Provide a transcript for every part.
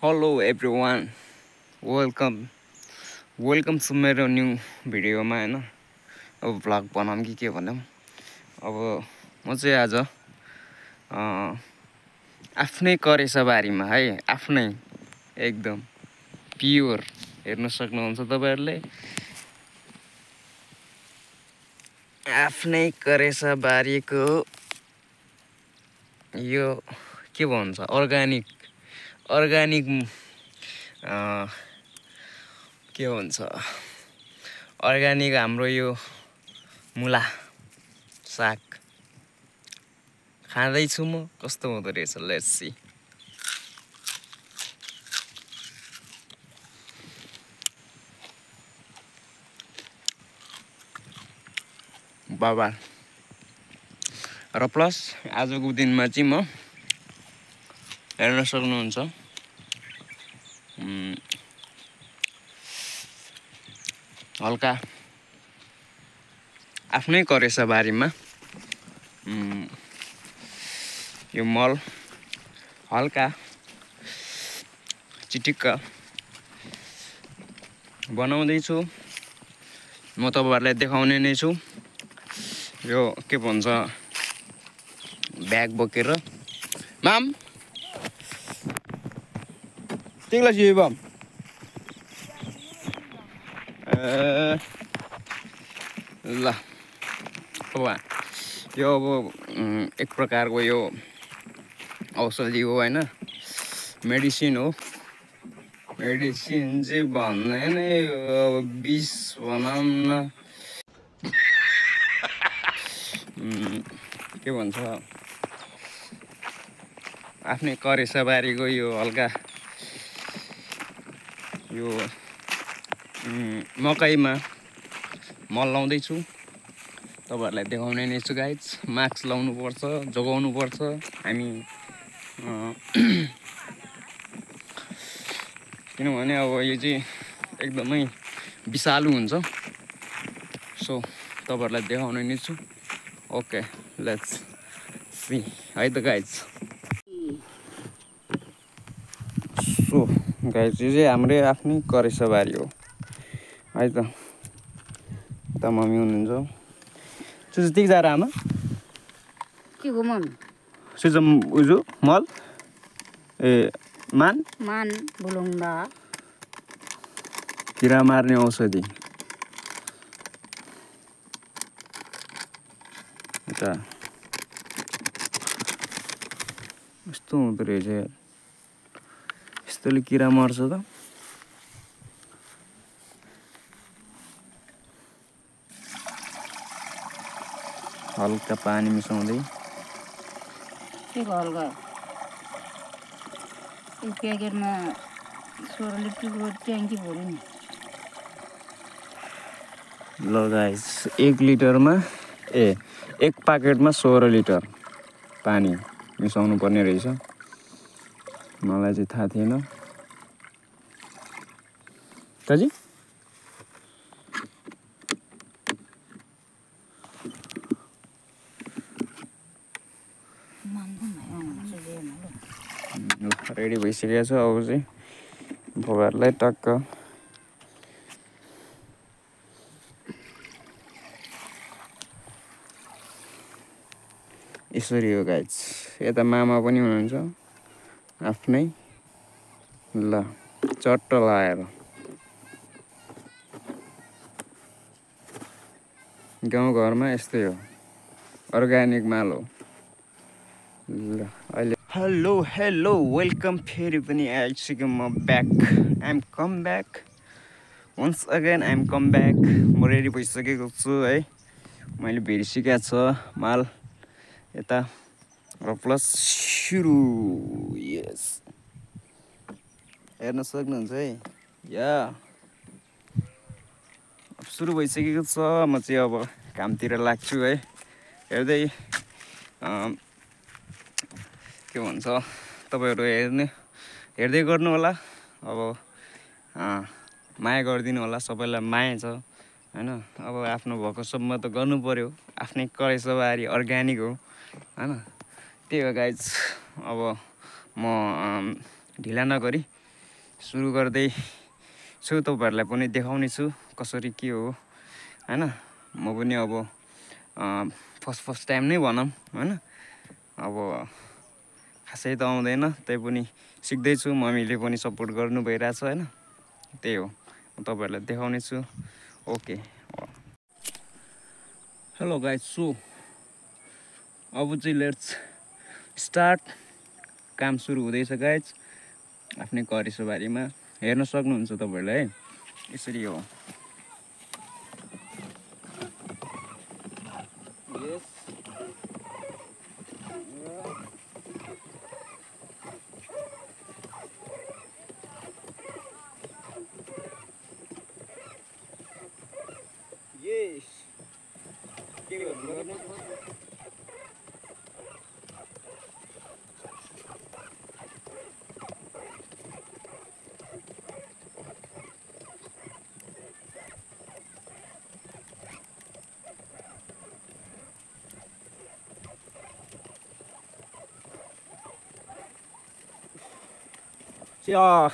Hello everyone welcome to मेरो new भिडियोमा हैन। अब भ्लग बनाऊँ कि के भनौँ। अब म चाहिँ आज आफ्नै करेसाबारीमा है, आफ्नै एकदम प्योर हेर्न सक्नुहुन्छ तपाईहरुले। आफ्नै करेसाबारीको यो के भन्छ अर्गानिक के भन्छ अर्गानिक हाम्रो यो मुला साग खाँदैछु म। कस्तो हुँदो रहेछ लेट्स सी। बाबा र प्लस आजको दिनमा चाहिँ म हेर्न सक्नुहुन्छ हल्का आफ्नै करेसाबारीमा यो मल हल्का चिटिक्क बनाउँदैछु। म तपाईहरुलाई देखाउने नै छु। यो के भन्छ ब्याग बोकेर माम तिगला जीवम ल अब यो अब एक प्रकारको यो औषधि हो हैन, मेडिसिन हो। मेडिसिन चाहिँ भन्दै नै विष भनौँ न के भन्छ आफ्नै करेसाबारीको यो हल्का यो मकैमा मल लाउँदैछु। तपाईहरुलाई देखाउने नै छु गाइज। मास्क लाउनु पर्छ, जोगाउनु पर्छ हामी किनभने अब यो चाहिँ एकदमै विषालु हुन्छ। सो तपाईहरुलाई देखाउने नै छु। ओके लेट्स सी है त गाइज। सो गाइज यो चाहिँ हाम्रै आफ्नै करेसाबारी हो है त। त मम्मी हुनुहुन्छ सुजतिक जा आमा के हो मन सुजम उजु मल ए मान बुलुङ्डा किरा मार्ने औषधि यता यस्तो हुँदो रहेछ यार। यस्तोले किरा मर्छ त। हल्का पानी मिसाउँदै के हल्का यो प्याकेटमा 16 लिटरको ट्याङ्की भर्यो नि। ल गाइस 1 लिटरमा एक प्याकेटमा 16 लिटर पानी मिसाउनु पर्ने रहेछ। मलाई चाहिँ थाहा थिएन। काजी रेडी भइसकेको छ। अब चाहिँ भोगाहरूलाई टक्क यसरी हो गाइज। यता मामा पनि हुनुहुन्छ आफ्नै। ल चट्ट लाएर गाउँघरमा यस्तै हो, अर्ग्यानिक माल हो। ल अहिले हेलो वेलकम फेरि पनि आइसक्यो म back. I'm come back once again. I'm come back. म रेडी भइसकेको छु है। मैले भेटिसकेको छ माल यता र प्लस सुरु। यस हेर्न सक्नुहुन्छ है। या सुरु भइसकेको छ। म चाहिँ अब कामतिर लाग्छु है। हेर्दै के भन्छ तपाईहरु हेर्दै गर्नु होला। अब माया गरिदिनु होला। सबैलाई माया छ हैन। अब आफ्नो भएको सम्म त गर्नु पर्यो। आफ्नै करेसाबारी अर्ग्यानिक हो हैन। त्यही हो गाइज। अब म ढिला नगरी सुरु गर्दै छु, तपाईँहरूलाई पनि देखाउने छु कसरी के हो हैन। म पनि अब फर्स्ट टाइम नै भनौँ हैन। अब खासै त आउँदैन, त्यही पनि सिक्दैछु। मम्मीले पनि सपोर्ट गर्नु भइरहेछ हैन, त्यही हो म तपाईँहरूलाई देखाउने छु। ओके, हेलो गाइज, सो अब चाहिँ लेट्स स्टार्ट। काम सुरु हुँदैछ गाइज, आफ्नै करेसोबारीमा हेर्न सक्नुहुन्छ तपाईँहरूले है, यसरी हो।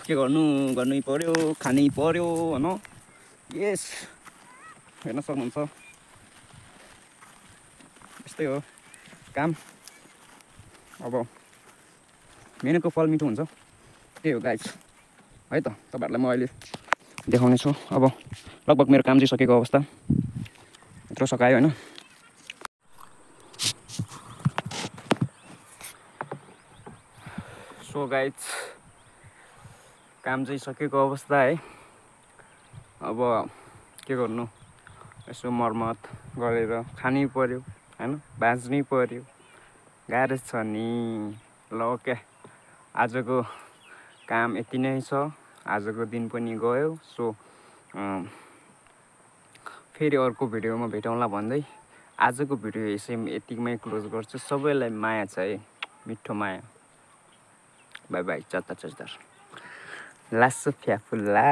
के गर्नै पर्यो, खानै पर्यो होइन। यस, हेर्न सक्नुहुन्छ यस्तै हो काम। अब मेहनतको फल मिठो हुन्छ, त्यही हो गाइस है त। तपाईँहरूलाई म अहिले देखाउने छु। अब लगभग मेरो काम चाहिँ सकेको अवस्था, यत्रो सकायो होइन। सो गाइस, काम चाहिँ सकेको अवस्था है। अब के गर्नु, यसो मर्मत गरेर खानै पर्यो होइन, बाँच्नै पर्यो, गाह्रो छ नि। ल ओके, आजको काम यति नै छ, आजको दिन पनि गयो। सो फेरि अर्को भिडियोमा भेटौँला भन्दै आजको भिडियो यतिमै क्लोज गर्छु। सबैलाई माया छ है, मिठो माया। बाई बाई, चत्तर चत्तर लासो फ्याफुल्ला।